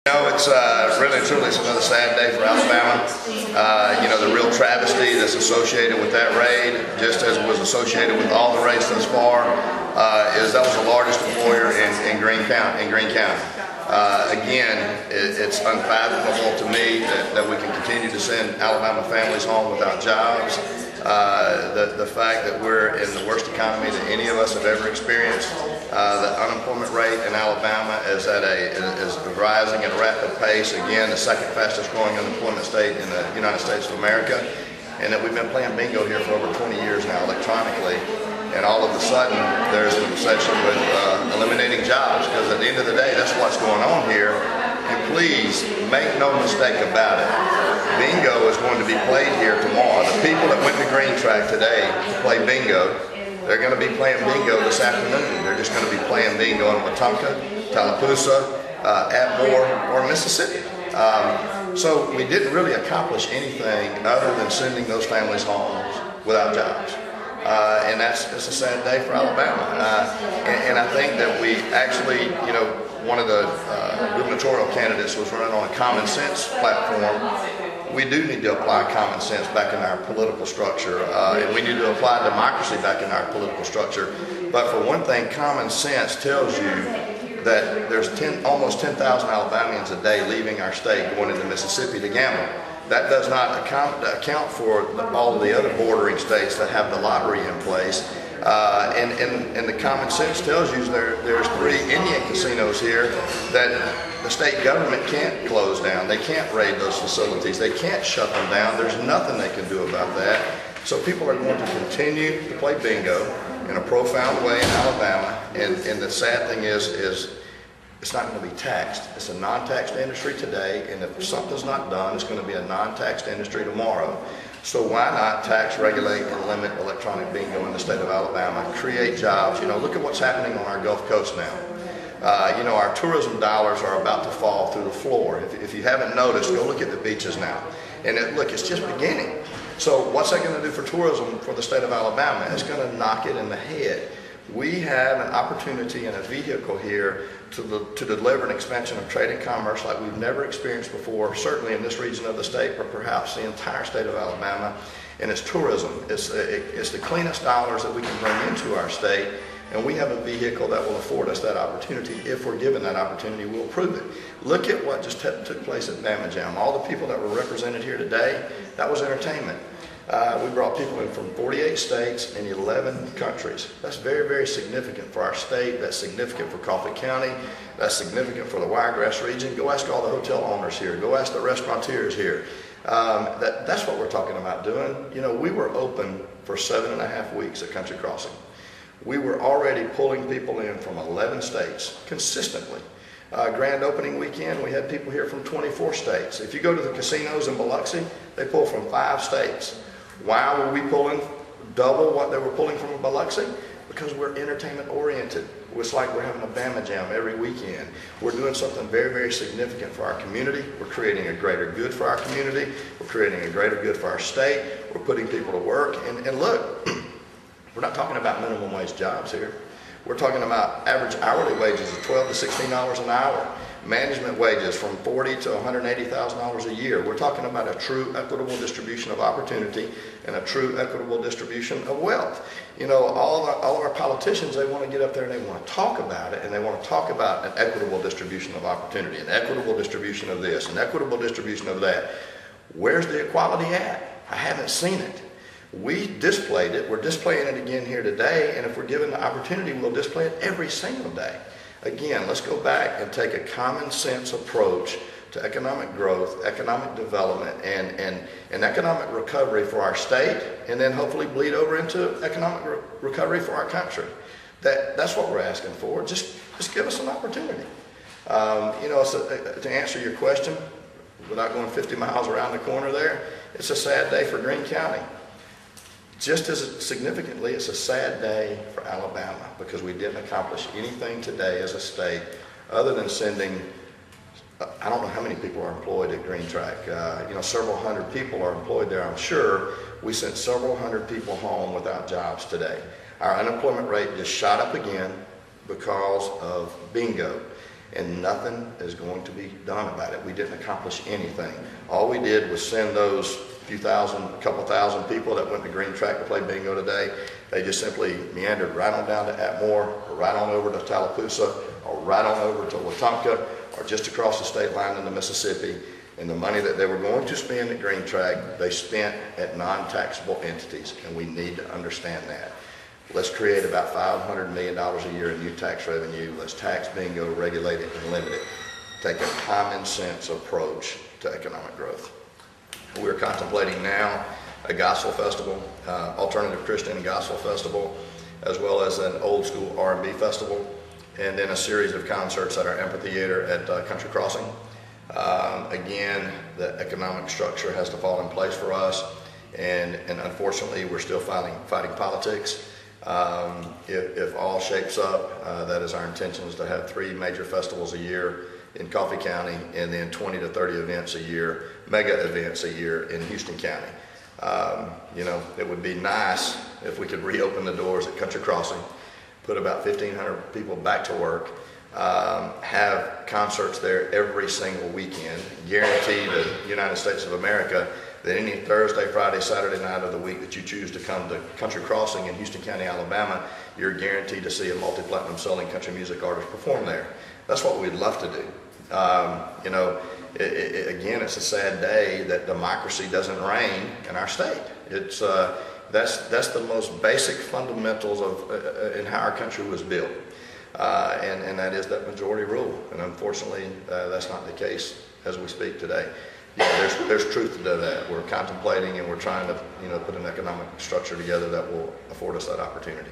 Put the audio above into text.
It's really and truly it's another sad day for Alabama. The real travesty that's associated with that raid, just as it was associated with all the raids thus far, is that was the largest employer in Greene County. It's unfathomable to me that we can continue to send Alabama families home without jobs. The fact that we're in the worst economy that any of us have ever experienced. The unemployment rate in Alabama is rising at a rapid pace. Again, the second fastest growing unemployment state in the United States of America. And that we've been playing bingo here for over 20 years now electronically. And all of a sudden, there's an obsession with eliminating jobs, because at the end of the day, that's what's going on here. And please, make no mistake about it. Bingo is going to be played here tomorrow. The people that went to Green Track today to play bingo, they're going to be playing bingo this afternoon. They're just going to be playing bingo in Wetumpka, Tallapoosa, Atmore, or Mississippi. So we didn't really accomplish anything other than sending those families home without jobs. And it's a sad day for Alabama. And I think that we actually, one of the gubernatorial candidates was running on a common sense platform. We do need to apply common sense back in our political structure, and we need to apply democracy back in our political structure. But for one thing, common sense tells you that there's almost 10,000 Alabamians a day leaving our state going into Mississippi to gamble. That does not account for all of the other bordering states that have the lottery in place. And the common sense tells you there's 3 Indian casinos here that the state government can't close down. They can't raid those facilities. They can't shut them down. There's nothing they can do about that. So people are going to continue to play bingo in a profound way in Alabama. And the sad thing is it's not going to be taxed. It's a non-taxed industry today, and if something's not done, it's going to be a non-taxed industry tomorrow. So why not tax, regulate, and limit electronic bingo in the state of Alabama, create jobs? Look at what's happening on our Gulf Coast now. Our tourism dollars are about to fall through the floor. If you haven't noticed, go look at the beaches now. And look, it's just beginning. So what's that going to do for tourism for the state of Alabama? It's going to knock it in the head. We have an opportunity and a vehicle here to deliver an expansion of trade and commerce like we've never experienced before, certainly in this region of the state, but perhaps the entire state of Alabama, and it's tourism. It's the cleanest dollars that we can bring into our state, and we have a vehicle that will afford us that opportunity. If we're given that opportunity, we'll prove it. Look at what just took place at Bama Jam. All the people that were represented here today, that was entertainment. We brought people in from 48 states and 11 countries. That's very, very significant for our state. That's significant for Coffee County. That's significant for the Wiregrass region. Go ask all the hotel owners here. Go ask the restaurateurs here. That's what we're talking about doing. We were open for 7.5 weeks at Country Crossing. We were already pulling people in from 11 states consistently. Grand opening weekend, we had people here from 24 states. If you go to the casinos in Biloxi, they pull from 5 states. Why were we pulling double what they were pulling from Biloxi? Because we're entertainment oriented. It's like we're having a Bama Jam every weekend. We're doing something very, very significant for our community. We're creating a greater good for our community. We're creating a greater good for our state. We're putting people to work. And look, we're not talking about minimum wage jobs here. We're talking about average hourly wages of $12 to $16 an hour. Management wages from $40,000 to $180,000 a year. We're talking about a true equitable distribution of opportunity and a true equitable distribution of wealth. All of our politicians, they want to get up there and they want to talk about it, and they want to talk about an equitable distribution of opportunity, an equitable distribution of this, an equitable distribution of that. Where's the equality at? I haven't seen it. We displayed it. We're displaying it again here today, and if we're given the opportunity, we'll display it every single day. Again, let's go back and take a common sense approach to economic growth, economic development, and economic recovery for our state, and then hopefully bleed over into economic recovery for our country. That's what we're asking for. Just give us an opportunity. To answer your question, without going 50 miles around the corner there, it's a sad day for Greene County. Just as significantly, it's a sad day for Alabama because we didn't accomplish anything today as a state other than sending, I don't know how many people are employed at Green Track. Several hundred people are employed there, I'm sure. We sent several hundred people home without jobs today. Our unemployment rate just shot up again because of bingo. and nothing is going to be done about it. We didn't accomplish anything. All we did was send those couple thousand people that went to Green Track to play bingo today. They just simply meandered right on down to Atmore, or right on over to Tallapoosa, or right on over to Wetumpka, or just across the state line into Mississippi. And the money that they were going to spend at Green Track, they spent at non-taxable entities, and we need to understand that. Let's create about $500 million a year in new tax revenue. Let's tax bingo, regulate it, and limit it. Take a common sense approach to economic growth. We're contemplating now a gospel festival, alternative Christian gospel festival, as well as an old school R&B festival, and then a series of concerts at our amphitheater at Country Crossing. Again, the economic structure has to fall in place for us, and unfortunately we're still fighting politics. If all shapes up, that is our intention, is to have 3 major festivals a year in Coffee County, and then 20 to 30 events a year, mega events a year in Houston County. You know, it would be nice if we could reopen the doors at Country Crossing, put about 1,500 people back to work, have concerts there every single weekend, guarantee the United States of America that any Thursday, Friday, Saturday night of the week that you choose to come to Country Crossing in Houston County, Alabama, you're guaranteed to see a multi-platinum selling country music artist perform there. That's what we'd love to do. You know, again, it's a sad day that democracy doesn't reign in our state. It's that's the most basic fundamentals of in how our country was built, and that is that majority rule. And unfortunately, that's not the case as we speak today. Yeah, there's truth to that. We're contemplating and we're trying to put an economic structure together that will afford us that opportunity.